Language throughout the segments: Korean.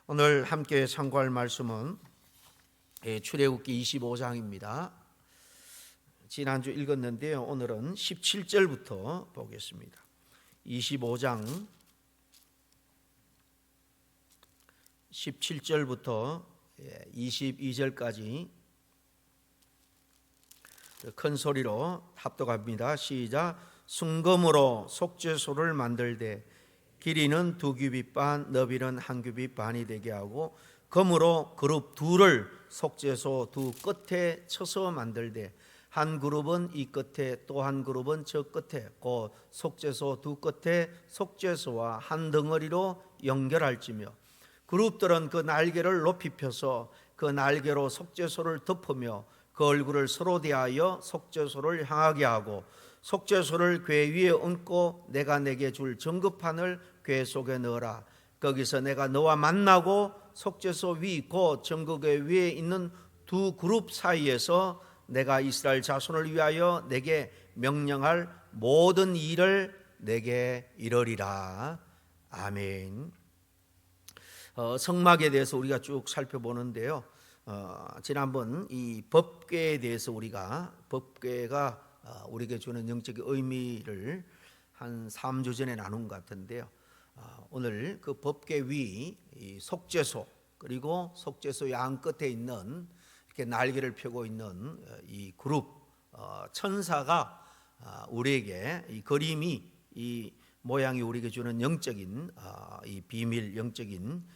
오늘 함께 참고할 말씀은 출애굽기 25장입니다. 지난주 읽었는데요. 오늘은 17절부터 보겠습니다. 25장 17절부터 22절까지 큰 소리로 합독합니다. 시작. 순금으로 속죄소를 만들되 길이는 2규빗 반, 너비는 1규빗 반이 되게 하고 금으로 그룹 둘을 속죄소 두 끝에 쳐서 만들되 한 그룹은 이 끝에 또 한 그룹은 저 끝에 곧 속죄소 두 끝에 속죄소와 한 덩어리로 연결할지며 그룹들은 그 날개를 높이 펴서 그 날개로 속죄소를 덮으며 그 얼굴을 서로 대하여 속죄소를 향하게 하고 속죄소를 궤 위에 얹고 내가 내게 줄 전급판을 궤 속에 넣어라. 거기서 내가 너와 만나고 속죄소 위 곧 전급궤 위에 있는 두 그룹 사이에서 내가 이스라엘 자손을 위하여 내게 명령할 모든 일을 내게 이르리라. 아멘. 성막에 대해서 우리가 쭉 살펴보는데요. 지난번 이 법궤에 대해서 우리가 법궤가 우리에게 주는 영적인 의미를 한 3주 전에 나눈 것 같은데요. 오늘 그 법궤 위 속죄소 그리고 속죄소 양 끝에 있는 이렇게 날개를 펴고 있는 이 그룹 천사가 우리에게 이 그림이 이 모양이 우리에게 주는 영적인 이 비밀 영적인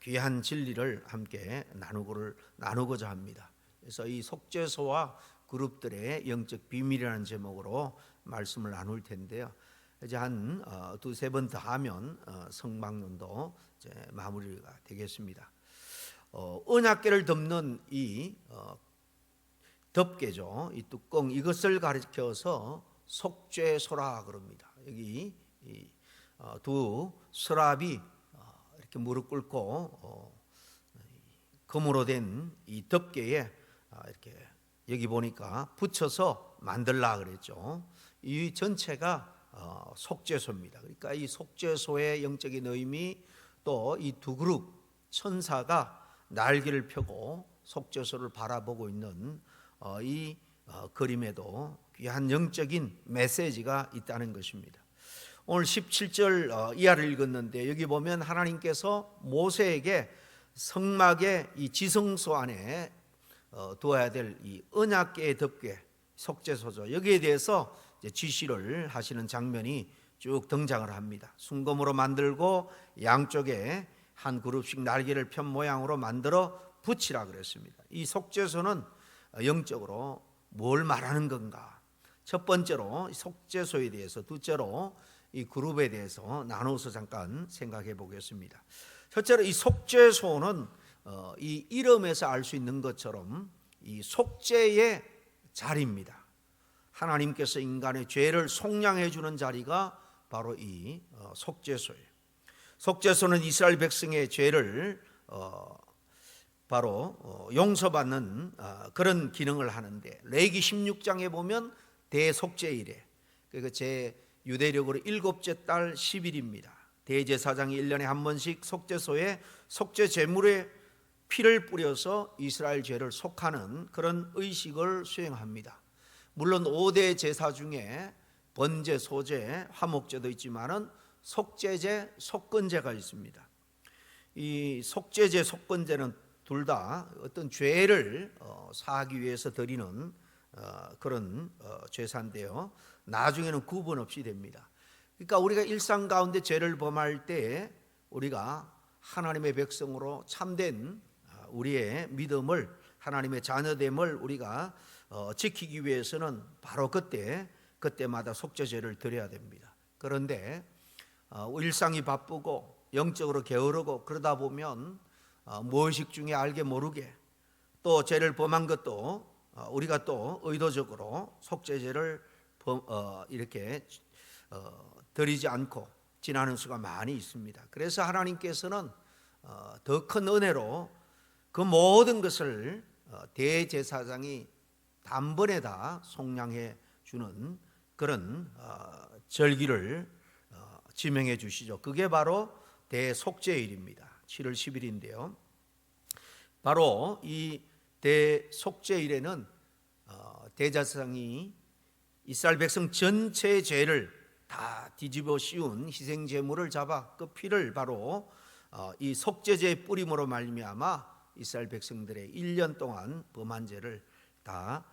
귀한 진리를 함께 나누고자 합니다. 그래서 이 속죄소와 그룹들의 영적 비밀이라는 제목으로 말씀을 나눌 텐데요. 이제 한 두세 번 더 하면 성막론도 이제 마무리가 되겠습니다. 언약궤를 덮는 이 덮개죠. 이 뚜껑 이것을 가리켜서 속죄소라 그럽니다. 여기 두 서랍이 이렇게 무릎 꿇고 금으로 된 이 덮개에 이렇게 여기 보니까 붙여서 만들라 그랬죠. 이 전체가 속죄소입니다. 그러니까 이 속죄소의 영적인 의미 또 이 두 그룹 천사가 날개를 펴고 속죄소를 바라보고 있는 이 그림에도 귀한 영적인 메시지가 있다는 것입니다. 오늘 17절 이하를 읽었는데 여기 보면 하나님께서 모세에게 성막의 이 지성소 안에 두어야 될 이 언약궤의 덮개 속죄소죠. 여기에 대해서 이제 지시를 하시는 장면이 쭉 등장을 합니다. 순금으로 만들고 양쪽에 한 그룹씩 날개를 편 모양으로 만들어 붙이라 그랬습니다. 이 속죄소는 영적으로 뭘 말하는 건가? 첫 번째로 속죄소에 대해서, 둘째로 이 그룹에 대해서 나눠서 잠깐 생각해 보겠습니다. 첫째로 이 속죄소는 이 이름에서 알 수 있는 것처럼 이 속죄의 자리입니다. 하나님께서 인간의 죄를 속량해 주는 자리가 바로 이 속죄소예요. 속죄소는 이스라엘 백성의 죄를 바로 용서받는 그런 기능을 하는데 레위기 16장에 보면 대속죄일에 그러니까 제 유대력으로 7째 달 10일입니다. 대제사장이 1년에 한 번씩 속죄소에 속죄 제물에 피를 뿌려서 이스라엘 죄를 속하는 그런 의식을 수행합니다. 물론 5대 제사 중에 번제, 소제, 화목제도 있지만은 속죄제, 속건제가 있습니다. 이 속죄제, 속건제는 둘 다 어떤 죄를 사하기 위해서 드리는 그런 제사인데요. 나중에는 구분 없이 됩니다. 그러니까 우리가 일상 가운데 죄를 범할 때 우리가 하나님의 백성으로 참된 우리의 믿음을 하나님의 자녀됨을 우리가 지키기 위해서는 바로 그때마다 속죄제를 드려야 됩니다. 그런데 일상이 바쁘고 영적으로 게으르고 그러다 보면 무의식 중에 알게 모르게 또 죄를 범한 것도 우리가 또 의도적으로 속죄제를 이렇게 드리지 않고 지나는 수가 많이 있습니다. 그래서 하나님께서는 더 큰 은혜로 그 모든 것을 대제사장이 단번에 다 속량해 주는 그런 절기를 지명해 주시죠. 그게 바로 대속죄일입니다. 7월 10일인데요. 바로 이 대속죄일에는 대제사장이 이스라엘 백성 전체의 죄를 다 뒤집어 씌운 희생 제물을 잡아 그 피를 바로 이 속죄제의 뿌림으로 말미암아 이스라엘 백성들의 1년 동안 범한 죄를 다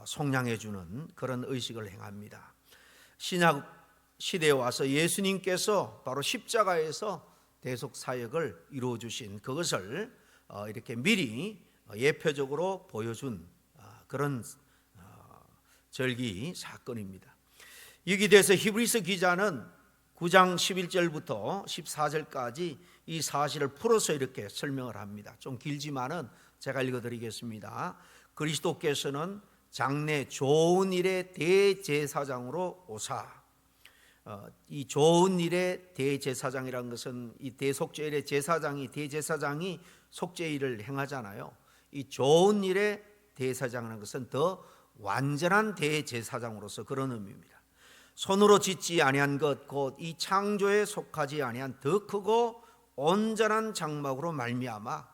속량해 주는 그런 의식을 행합니다. 신약 시대에 와서 예수님께서 바로 십자가에서 대속 사역을 이루어 주신 그것을 이렇게 미리 예표적으로 보여준 그런 절기 사건입니다. 여기 대해서 히브리서 기자는 9장 11절부터 14절까지 이 사실을 풀어서 이렇게 설명을 합니다. 좀 길지만은 제가 읽어드리겠습니다. 그리스도께서는 장래 좋은 일의 대제사장으로 오사. 이 좋은 일의 대제사장이라는 것은 이 대속죄일의 제사장이 대제사장이 속죄일을 행하잖아요. 이 좋은 일의 대제사장이라는 것은 더 완전한 대제사장으로서 그런 의미입니다. 손으로 짓지 아니한 것 곧 이 창조에 속하지 아니한 더 크고 온전한 장막으로 말미암아,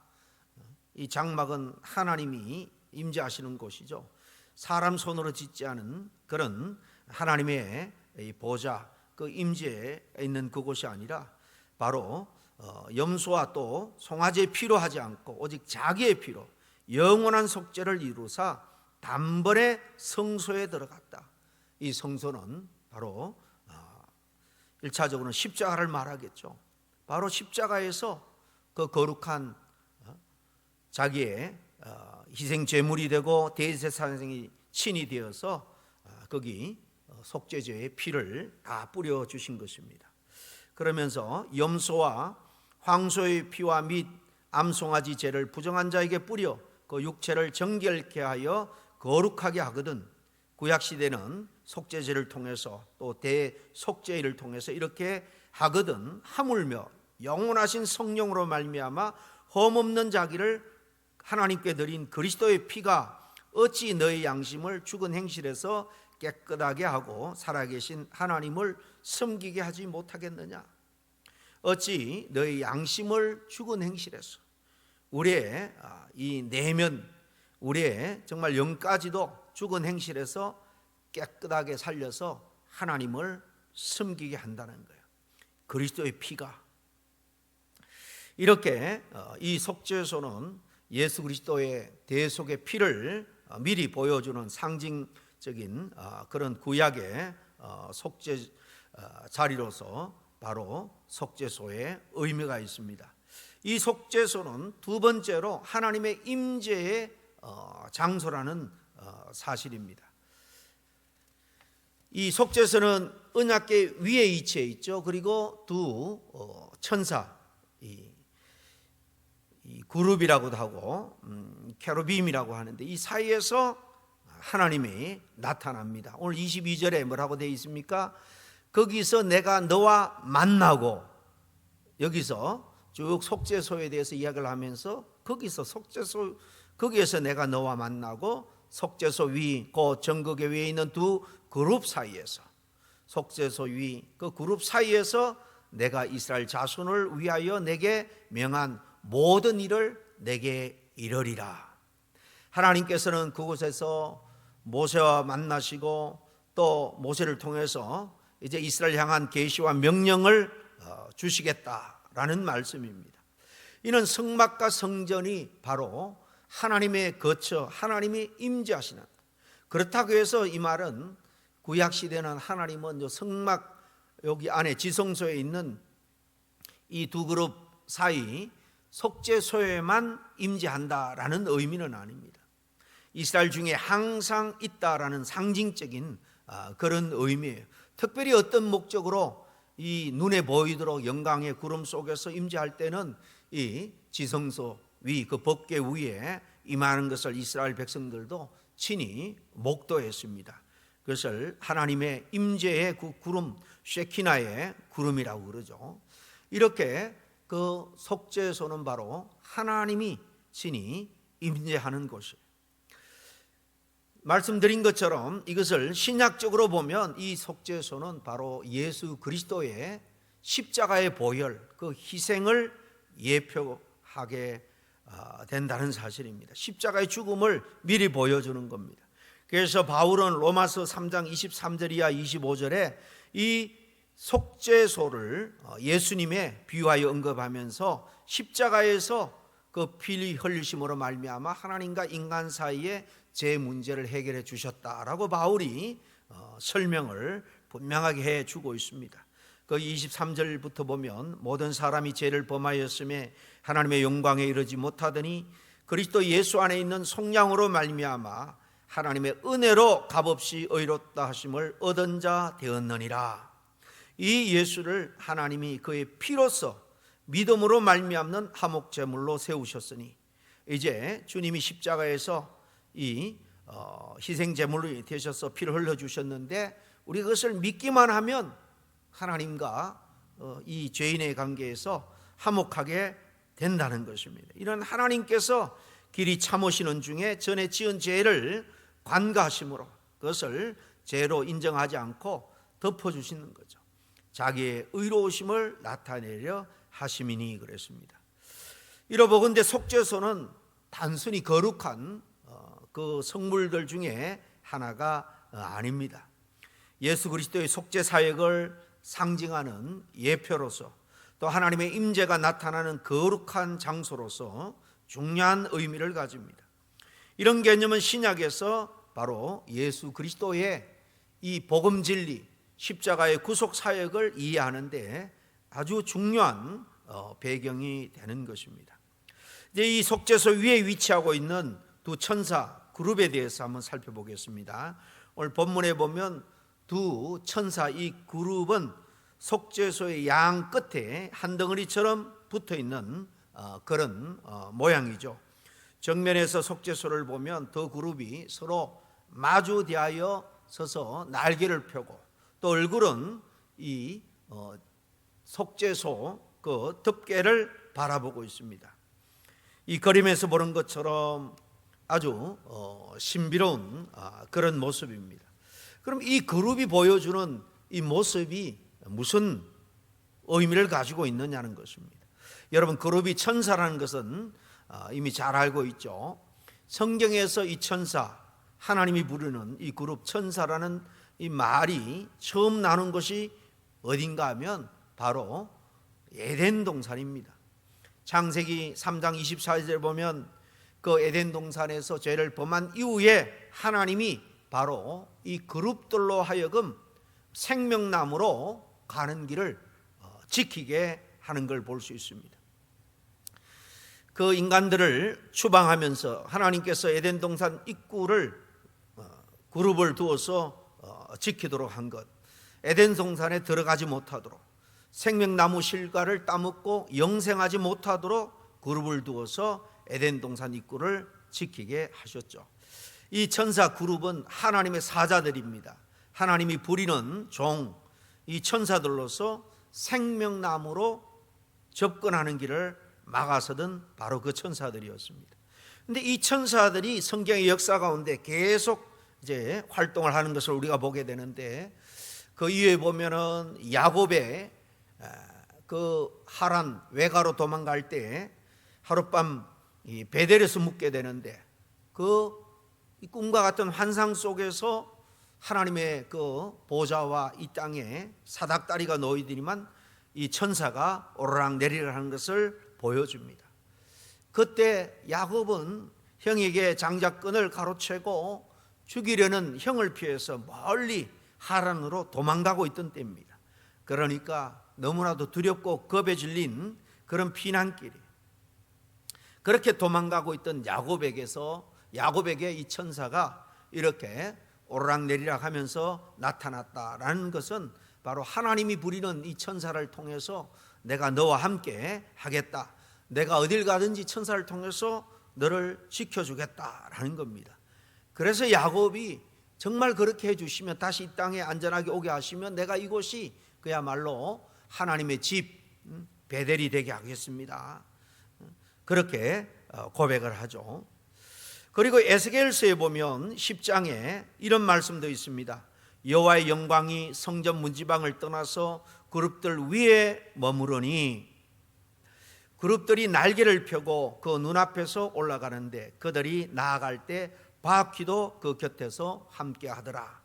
이 장막은 하나님이 임재하시는 곳이죠. 사람 손으로 짓지 않은 그런 하나님의 이 보좌, 그 임재에 있는 그곳이 아니라 바로 염소와 또 송아지의 피로 하지 않고 오직 자기의 피로 영원한 속죄를 이루사 단번에 성소에 들어갔다. 이 성소는 바로 1차적으로는 십자가를 말하겠죠. 바로 십자가에서 그 거룩한 자기의 희생 제물이 되고 대제사장이 친이 되어서 거기 속죄제의 피를 다 뿌려 주신 것입니다. 그러면서 염소와 황소의 피와 및 암송아지 죄를 부정한 자에게 뿌려 그 육체를 정결케 하여 거룩하게 하거든. 구약 시대는 속죄제를 통해서 또 대속죄일을 통해서 이렇게 하거든. 하물며 영원하신 성령으로 말미암아 험없는 자기를 하나님께 드린 그리스도의 피가 어찌 너희 양심을 죽은 행실에서 깨끗하게 하고 살아계신 하나님을 섬기게 하지 못하겠느냐? 어찌 너희 양심을 죽은 행실에서 우리의 이 내면, 우리의 정말 영까지도 죽은 행실에서 깨끗하게 살려서 하나님을 섬기게 한다는 거예요. 그리스도의 피가. 이렇게 이 속죄소는 예수 그리스도의 대속의 피를 미리 보여주는 상징적인 그런 구약의 속죄 자리로서 바로 속죄소의 의미가 있습니다. 이 속죄소는 두 번째로 하나님의 임재의 장소라는 사실입니다. 이 속죄소는 언약궤 위에 위치해 있죠. 그리고 두 천사, 이 그룹이라고도 하고 케루빔이라고 하는데 이 사이에서 하나님이 나타납니다. 오늘 22절에 뭐라고 되어 있습니까? 거기서 내가 너와 만나고, 여기서 쭉 속죄소에 대해서 이야기를 하면서 거기서 속죄소, 거기에서 내가 너와 만나고 속죄소 위, 그 정극의 위에 있는 두 그룹 사이에서, 속죄소 위 그 그룹 사이에서 내가 이스라엘 자손을 위하여 내게 명한 모든 일을 내게 이르리라. 하나님께서는 그곳에서 모세와 만나시고 또 모세를 통해서 이제 이스라엘 향한 계시와 명령을 주시겠다라는 말씀입니다. 이는 성막과 성전이 바로 하나님의 거처, 하나님이 임재하시는, 그렇다고 해서 이 말은 구약 시대는 하나님은 성막 여기 안에 지성소에 있는 이 두 그룹 사이 속죄소에만 임재한다라는 의미는 아닙니다. 이스라엘 중에 항상 있다라는 상징적인 그런 의미예요. 특별히 어떤 목적으로 이 눈에 보이도록 영광의 구름 속에서 임재할 때는 이 지성소 위, 그 법궤 위에 임하는 것을 이스라엘 백성들도 친히 목도했습니다. 그것을 하나님의 임재의 그 구름, 쉐키나의 구름이라고 그러죠. 이렇게 그 속죄소는 바로 하나님이 친히 임재하는 곳이에요. 말씀드린 것처럼 이것을 신약적으로 보면 이 속죄소는 바로 예수 그리스도의 십자가의 보혈, 그 희생을 예표하게 된다는 사실입니다. 십자가의 죽음을 미리 보여주는 겁니다. 그래서 바울은 로마서 3장 23절 이하 25절에 이 속죄소를 예수님의 비유하여 언급하면서 십자가에서 그 피 흘리심으로 말미암아 하나님과 인간 사이에 제 문제를 해결해 주셨다라고 바울이 설명을 분명하게 해주고 있습니다. 그 23절부터 보면 모든 사람이 죄를 범하였음에 하나님의 영광에 이르지 못하더니 그리스도 예수 안에 있는 속량으로 말미암아 하나님의 은혜로 값없이 의롭다 하심을 얻은 자 되었느니라. 이 예수를 하나님이 그의 피로서 믿음으로 말미암는 화목제물로 세우셨으니 이제 주님이 십자가에서 이 희생제물이 되셔서 피를 흘려주셨는데 우리 그것을 믿기만 하면 하나님과 이 죄인의 관계에서 화목하게 된다는 것입니다. 이런 하나님께서 길이 참으시는 중에 전에 지은 죄를 관가하심으로 그것을 죄로 인정하지 않고 덮어주시는 거죠. 자기의 의로우심을 나타내려 하심이니 그랬습니다. 이러보건대 속죄소는 단순히 거룩한 그 성물들 중에 하나가 아닙니다. 예수 그리스도의 속죄 사역을 상징하는 예표로서 또 하나님의 임재가 나타나는 거룩한 장소로서 중요한 의미를 가집니다. 이런 개념은 신약에서 바로 예수 그리스도의 이 복음 진리, 십자가의 구속 사역을 이해하는데 아주 중요한 배경이 되는 것입니다. 이제 이 속죄소 위에 위치하고 있는 두 천사 그룹에 대해서 한번 살펴보겠습니다. 오늘 본문에 보면 두 천사 이 그룹은 속죄소의 양 끝에 한 덩어리처럼 붙어 있는 그런 모양이죠. 정면에서 속죄소를 보면 두 그룹이 서로 마주대하여 서서 날개를 펴고 또 얼굴은 이 속죄소 그 덮개를 바라보고 있습니다. 이 그림에서 보는 것처럼 아주 신비로운 그런 모습입니다. 그럼 이 그룹이 보여주는 이 모습이 무슨 의미를 가지고 있느냐는 것입니다. 여러분, 그룹이 천사라는 것은 이미 잘 알고 있죠. 성경에서 이 천사, 하나님이 부르는 이 그룹 천사라는 이 말이 처음 나눈 것이 어딘가 하면 바로 에덴 동산입니다. 창세기 3장 24절에 보면 그 에덴 동산에서 죄를 범한 이후에 하나님이 바로 이 그룹들로 하여금 생명나무로 가는 길을 지키게 하는 걸 볼 수 있습니다. 그 인간들을 추방하면서 하나님께서 에덴 동산 입구를 그룹을 두어서 지키도록 한 것, 에덴 동산에 들어가지 못하도록 생명나무 실과를 따먹고 영생하지 못하도록 그룹을 두어서 에덴 동산 입구를 지키게 하셨죠. 이 천사 그룹은 하나님의 사자들입니다. 하나님이 부리는 종, 이 천사들로서 생명나무로 접근하는 길을 막아서던 바로 그 천사들이었습니다. 그런데 이 천사들이 성경의 역사 가운데 계속 이제 활동을 하는 것을 우리가 보게 되는데 그 이후에 보면은 야곱의 그 하란 외가로 도망갈 때 하룻밤 베델에서 묵게 되는데 그 꿈과 같은 환상 속에서 하나님의 그 보좌와 이 땅에 사닥다리가 놓이더니만 이 천사가 오르락 내리락 하는 것을 보여줍니다. 그때 야곱은 형에게 장자끈을 가로채고 죽이려는 형을 피해서 멀리 하란으로 도망가고 있던 때입니다. 그러니까 너무나도 두렵고 겁에 질린 그런 피난길이, 그렇게 도망가고 있던 야곱에게 이 천사가 이렇게 오르락내리락 하면서 나타났다라는 것은 바로 하나님이 부리는 이 천사를 통해서 내가 너와 함께 하겠다, 내가 어딜 가든지 천사를 통해서 너를 지켜주겠다라는 겁니다. 그래서 야곱이 정말 그렇게 해주시면, 다시 이 땅에 안전하게 오게 하시면 내가 이곳이 그야말로 하나님의 집 베델이 되게 하겠습니다, 그렇게 고백을 하죠. 그리고 에스겔서에 보면 10장에 이런 말씀도 있습니다. 여호와의 영광이 성전 문지방을 떠나서 그룹들 위에 머무르니, 그룹들이 날개를 펴고 그 눈앞에서 올라가는데 그들이 나아갈 때 바퀴도 그 곁에서 함께 하더라.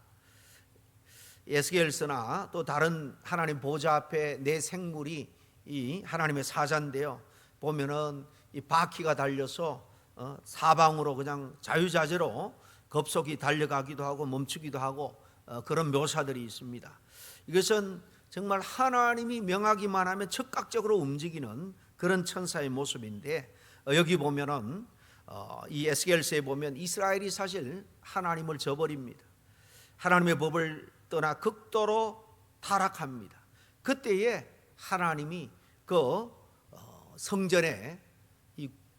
에스겔서나 또 다른 하나님 보좌 앞에 네 생물이 이 하나님의 사자인데요, 보면은 이 바퀴가 달려서 사방으로 그냥 자유자재로 급속히 달려가기도 하고 멈추기도 하고 그런 묘사들이 있습니다. 이것은 정말 하나님이 명하기만 하면 즉각적으로 움직이는 그런 천사의 모습인데, 여기 보면은 이 에스겔서에 보면 이스라엘이 사실 하나님을 저버립니다. 하나님의 법을 떠나 극도로 타락합니다. 그때에 하나님이 그 성전에,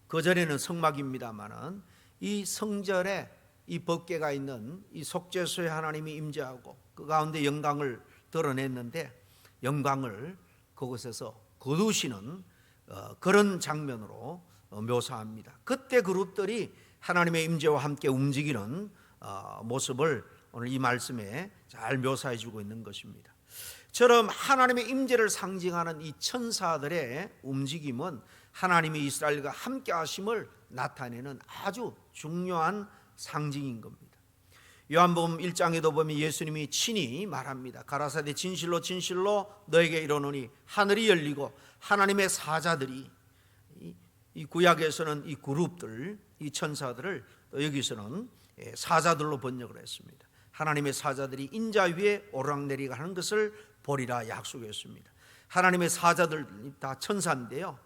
그전에는 성막입니다마는 이 성전에 이 법궤가 있는 이 속죄소에 하나님이 임재하고 그 가운데 영광을 드러냈는데, 영광을 그곳에서 거두시는 그런 장면으로 묘사합니다. 그때 그룹들이 하나님의 임재와 함께 움직이는 모습을 오늘 이 말씀에 잘 묘사해 주고 있는 것입니다. 처럼 하나님의 임재를 상징하는 이 천사들의 움직임은 하나님이 이스라엘과 함께 하심을 나타내는 아주 중요한 상징인 겁니다. 요한복음 1장에도 보면 예수님이 친히 말합니다. 가라사대 진실로 진실로 너에게 이르노니 하늘이 열리고 하나님의 사자들이, 이 구약에서는 이 그룹들, 이 천사들을, 또 여기서는 사자들로 번역을 했습니다. 하나님의 사자들이 인자 위에 오르락내리락 하는 것을 보리라 약속했습니다. 하나님의 사자들 다 천사인데요,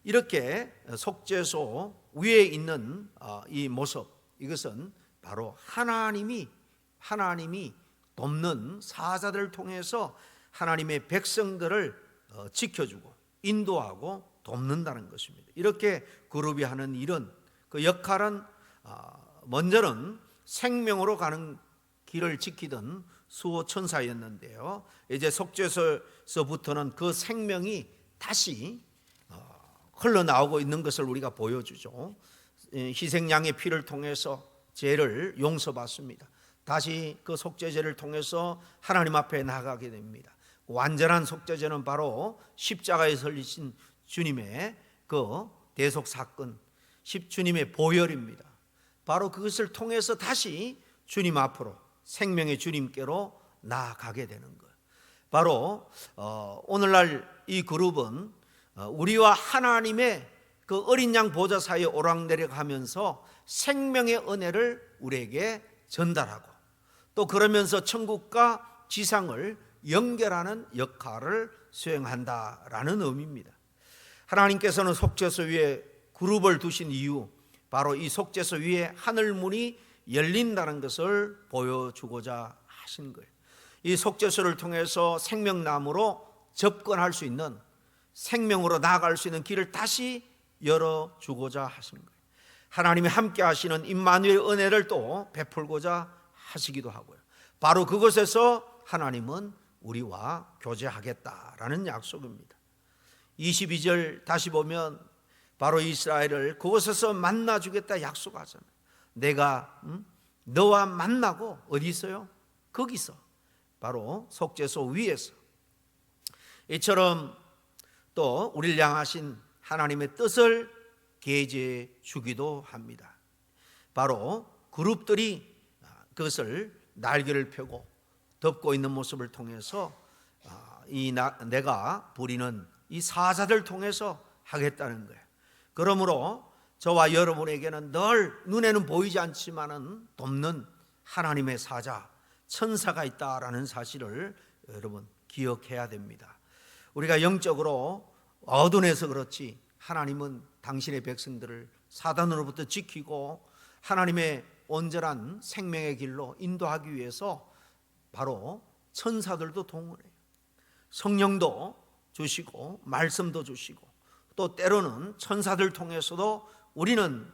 이렇게 속죄소 위에 있는 이 모습, 이것은 바로 하나님이 돕는 사자들을 통해서 하나님의 백성들을 지켜주고 인도하고 돕는다는 것입니다. 이렇게 그룹이 하는 일은, 그 역할은 먼저는 생명으로 가는 길을 지키던 수호 천사였는데요, 이제 속죄소에서부터는 그 생명이 다시 흘러나오고 있는 것을 우리가 보여주죠. 희생양의 피를 통해서 죄를 용서받습니다. 다시 그 속죄제를 통해서 하나님 앞에 나가게 됩니다. 완전한 속죄제는 바로 십자가에 설리신 주님의 그 대속 사건, 주님의 보혈입니다. 바로 그것을 통해서 다시 주님 앞으로, 생명의 주님께로 나아가게 되는 거예요. 바로 오늘날 이 그룹은 우리와 하나님의 그 어린 양 보좌 사이에 오락내락 하면서 생명의 은혜를 우리에게 전달하고, 또 그러면서 천국과 지상을 연결하는 역할을 수행한다라는 의미입니다. 하나님께서는 속죄소 위에 그룹을 두신 이유, 바로 이 속죄소 위에 하늘문이 열린다는 것을 보여주고자 하신 거예요. 이 속죄소를 통해서 생명나무로 접근할 수 있는, 생명으로 나아갈 수 있는 길을 다시 열어주고자 하신 거예요. 하나님이 함께 하시는 임마누엘 은혜를 또 베풀고자 하시기도 하고요. 바로 그곳에서 하나님은 우리와 교제하겠다라는 약속입니다. 22절 다시 보면 바로 이스라엘을 그곳에서 만나주겠다 약속하잖아요. 내가 너와 만나고, 어디 있어요? 거기서, 바로 속죄소 위에서. 이처럼 또 우리를 향하신 하나님의 뜻을 계시해 주기도 합니다. 바로 그룹들이 그것을 날개를 펴고 덮고 있는 모습을 통해서 내가 부리는 이 사자들 통해서 하겠다는 거예요. 그러므로 저와 여러분에게는 늘 눈에는 보이지 않지만은 돕는 하나님의 사자, 천사가 있다라는 사실을 여러분 기억해야 됩니다. 우리가 영적으로 어두운해서 그렇지 하나님은 당신의 백성들을 사단으로부터 지키고 하나님의 온전한 생명의 길로 인도하기 위해서 바로 천사들도 동원해요. 성령도 주시고 말씀도 주시고, 또 때로는 천사들 통해서도 우리는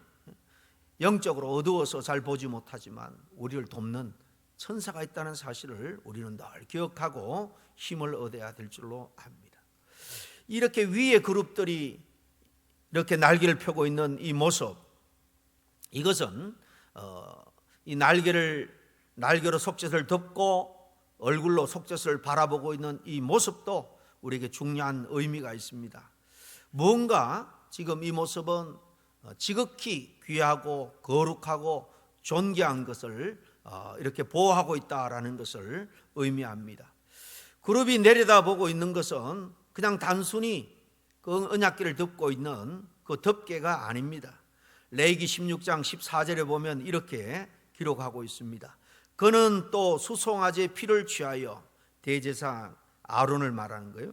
영적으로 어두워서 잘 보지 못하지만 우리를 돕는 천사가 있다는 사실을 우리는 늘 기억하고 힘을 얻어야 될 줄로 압니다. 이렇게 위에 그룹들이 이렇게 날개를 펴고 있는 이 모습, 이것은 이 날개로 속죄소를 덮고 얼굴로 속죄소를 바라보고 있는 이 모습도 우리에게 중요한 의미가 있습니다. 무언가 지금 이 모습은 지극히 귀하고 거룩하고 존귀한 것을 이렇게 보호하고 있다라는 것을 의미합니다. 그룹이 내려다보고 있는 것은 그냥 단순히 그 언약궤를 덮고 있는 그 덮개가 아닙니다. 레위기 16장 14절에 보면 이렇게 기록하고 있습니다. 그는 또 수송아지의 피를 취하여 대제사장 아론을 말하는 거예요.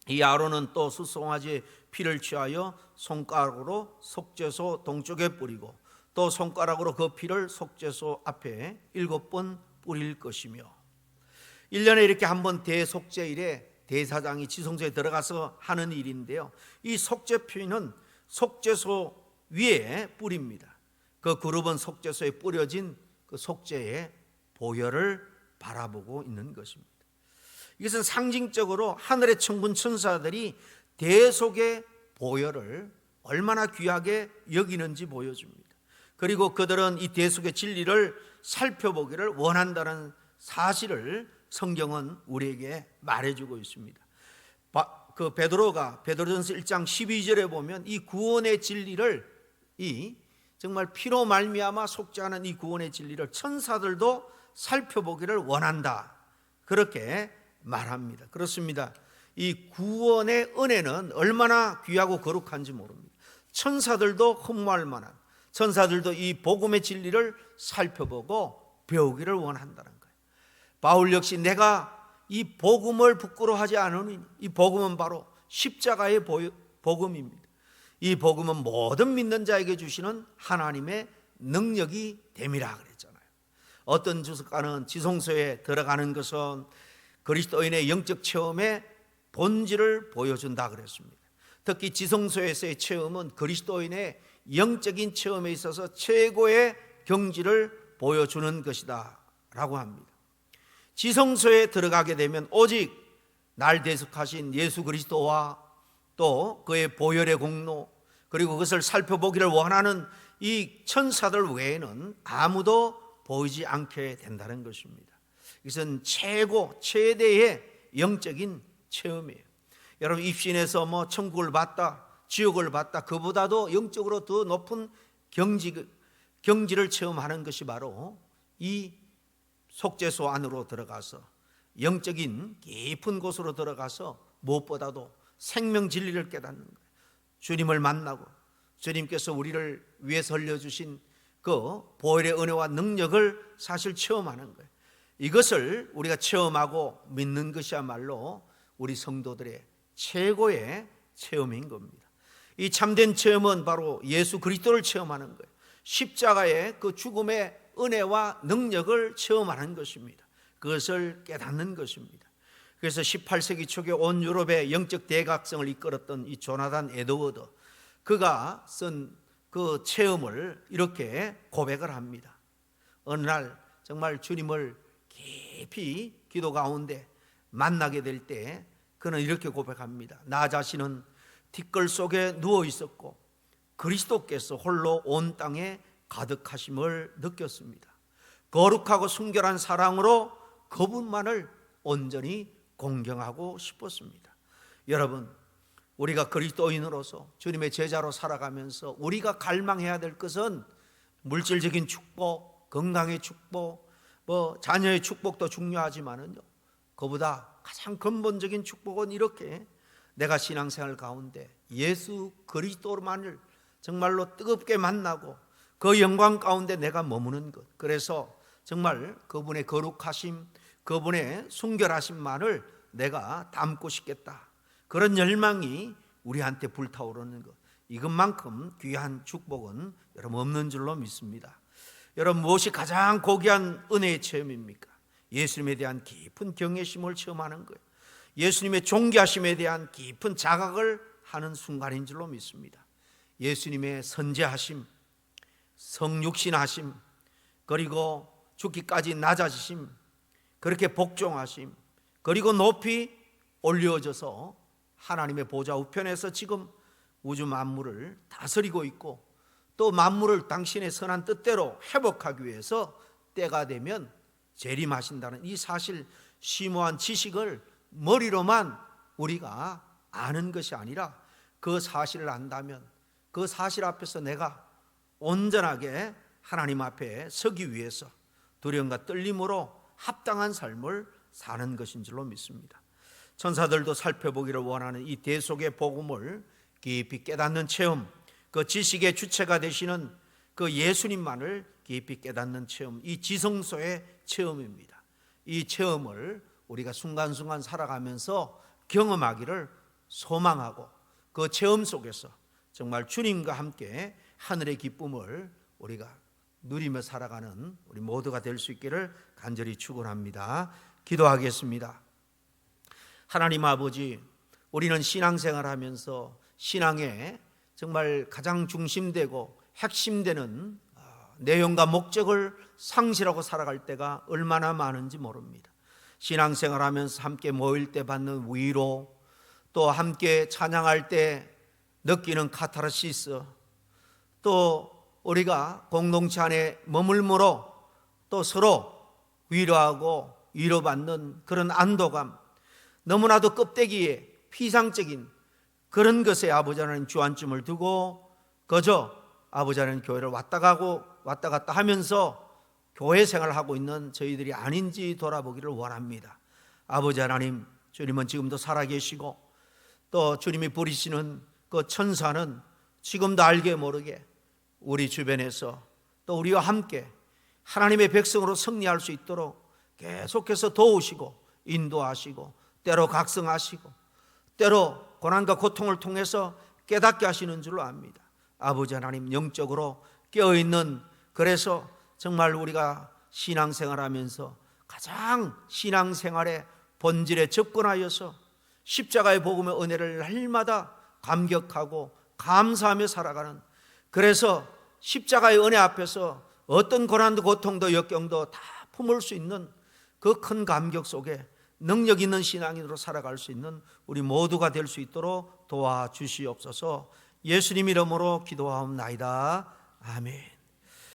이 아론은 또 수송아지의 피를 취하여 손가락으로 속죄소 동쪽에 뿌리고 또 손가락으로 그 피를 속죄소 앞에 7번 뿌릴 것이며, 1년에 이렇게 한 번 대속죄일에 대사장이 지성소에 들어가서 하는 일인데요, 이 속죄피는 속죄소 위에 뿌립니다. 그 그룹은 속죄소에 뿌려진 그 속죄의 보혈을 바라보고 있는 것입니다. 이것은 상징적으로 하늘의 천군 천사들이 대속의 보혈을 얼마나 귀하게 여기는지 보여줍니다. 그리고 그들은 이 대속의 진리를 살펴보기를 원한다는 사실을 성경은 우리에게 말해주고 있습니다. 그 베드로전서 1장 12절에 보면 이 구원의 진리를, 이 정말 피로 말미암아 속죄하는 이 구원의 진리를 천사들도 살펴보기를 원한다, 그렇게 말합니다. 그렇습니다. 이 구원의 은혜는 얼마나 귀하고 거룩한지 모릅니다. 천사들도 흠모할 만한, 천사들도 이 복음의 진리를 살펴보고 배우기를 원한다는 거예요. 바울 역시 내가 이 복음을 부끄러워하지 않으니, 이 복음은 바로 십자가의 복음입니다. 이 복음은 모든 믿는 자에게 주시는 하나님의 능력이 됨이라 그랬잖아요. 어떤 주석가는 지성소에 들어가는 것은 그리스도인의 영적 체험의 본질을 보여준다 그랬습니다. 특히 지성소에서의 체험은 그리스도인의 영적인 체험에 있어서 최고의 경지를 보여주는 것이다 라고 합니다. 지성소에 들어가게 되면 오직 날 대속하신 예수 그리스도와 또 그의 보혈의 공로, 그리고 그것을 살펴보기를 원하는 이 천사들 외에는 아무도 보이지 않게 된다는 것입니다. 이것은 최대의 영적인 체험이에요. 여러분, 입신에서 뭐 천국을 봤다, 지옥을 봤다, 그보다도 영적으로 더 높은 경지를 체험하는 것이 바로 이 속죄소 안으로 들어가서, 영적인 깊은 곳으로 들어가서 무엇보다도 생명 진리를 깨닫는 거예요. 주님을 만나고 주님께서 우리를 위해서 흘려주신 그 보혈의 은혜와 능력을 사실 체험하는 거예요. 이것을 우리가 체험하고 믿는 것이야말로 우리 성도들의 최고의 체험인 겁니다. 이 참된 체험은 바로 예수 그리스도를 체험하는 거예요. 십자가의 그 죽음의 은혜와 능력을 체험하는 것입니다. 그것을 깨닫는 것입니다. 그래서 18세기 초기 온 유럽의 영적 대각성을 이끌었던 이 조나단 에드워드, 그가 쓴 그 체험을 이렇게 고백을 합니다. 어느 날 정말 주님을 깊이 기도 가운데 만나게 될 때 그는 이렇게 고백합니다. 나 자신은 티끌 속에 누워 있었고 그리스도께서 홀로 온 땅에 가득하심을 느꼈습니다. 거룩하고 순결한 사랑으로 그분만을 온전히 공경하고 싶었습니다. 여러분, 우리가 그리스도인으로서 주님의 제자로 살아가면서 우리가 갈망해야 될 것은 물질적인 축복, 건강의 축복, 자녀의 축복도 중요하지만은요, 그보다 가장 근본적인 축복은 이렇게 내가 신앙생활 가운데 예수 그리스도만을 정말로 뜨겁게 만나고 그 영광 가운데 내가 머무는 것, 그래서 정말 그분의 거룩하심, 그분의 순결하심만을 내가 담고 싶겠다, 그런 열망이 우리한테 불타오르는 것, 이것만큼 귀한 축복은 여러분 없는 줄로 믿습니다. 여러분, 무엇이 가장 고귀한 은혜의 체험입니까? 예수님에 대한 깊은 경외심을 체험하는 거예요. 예수님의 존귀하심에 대한 깊은 자각을 하는 순간인 줄로 믿습니다. 예수님의 선제하심, 성육신하심, 그리고 죽기까지 낮아지심, 그렇게 복종하심, 그리고 높이 올려져서 하나님의 보좌 우편에서 지금 우주 만물을 다스리고 있고 또 만물을 당신의 선한 뜻대로 회복하기 위해서 때가 되면 재림하신다는 이 사실, 심오한 지식을 머리로만 우리가 아는 것이 아니라 그 사실을 안다면 그 사실 앞에서 내가 온전하게 하나님 앞에 서기 위해서 두려움과 떨림으로 합당한 삶을 사는 것인 줄로 믿습니다. 천사들도 살펴보기를 원하는 이 대속의 복음을 깊이 깨닫는 체험, 그 지식의 주체가 되시는 그 예수님만을 깊이 깨닫는 체험, 이 지성소의 체험입니다. 이 체험을 우리가 순간순간 살아가면서 경험하기를 소망하고 그 체험 속에서 정말 주님과 함께 하늘의 기쁨을 우리가 누리며 살아가는 우리 모두가 될 수 있기를 간절히 축원합니다. 기도하겠습니다. 하나님 아버지, 우리는 신앙생활하면서 신앙에 정말 가장 중심되고 핵심되는 내용과 목적을 상실하고 살아갈 때가 얼마나 많은지 모릅니다. 신앙생활하면서 함께 모일 때 받는 위로, 또 함께 찬양할 때 느끼는 카타르시스, 또 우리가 공동체 안에 머물므로 또 서로 위로하고 위로받는 그런 안도감, 너무나도 껍데기에 피상적인 그런 것에 아버지 하나님 주안점을 두고 그저 아버지 하나님 교회를 왔다 갔다 하면서 교회 생활을 하고 있는 저희들이 아닌지 돌아보기를 원합니다. 아버지 하나님, 주님은 지금도 살아계시고 또 주님이 부리시는 그 천사는 지금도 알게 모르게 우리 주변에서 또 우리와 함께 하나님의 백성으로 승리할 수 있도록 계속해서 도우시고 인도하시고 때로 각성하시고 때로 고난과 고통을 통해서 깨닫게 하시는 줄로 압니다. 아버지 하나님, 영적으로 깨어있는, 그래서 정말 우리가 신앙생활하면서 가장 신앙생활의 본질에 접근하여서 십자가의 복음의 은혜를 날마다 감격하고 감사하며 살아가는, 그래서 십자가의 은혜 앞에서 어떤 고난도 고통도 역경도 다 품을 수 있는 그 큰 감격 속에 능력 있는 신앙인으로 살아갈 수 있는 우리 모두가 될 수 있도록 도와주시옵소서. 예수님 이름으로 기도하옵나이다. 아멘.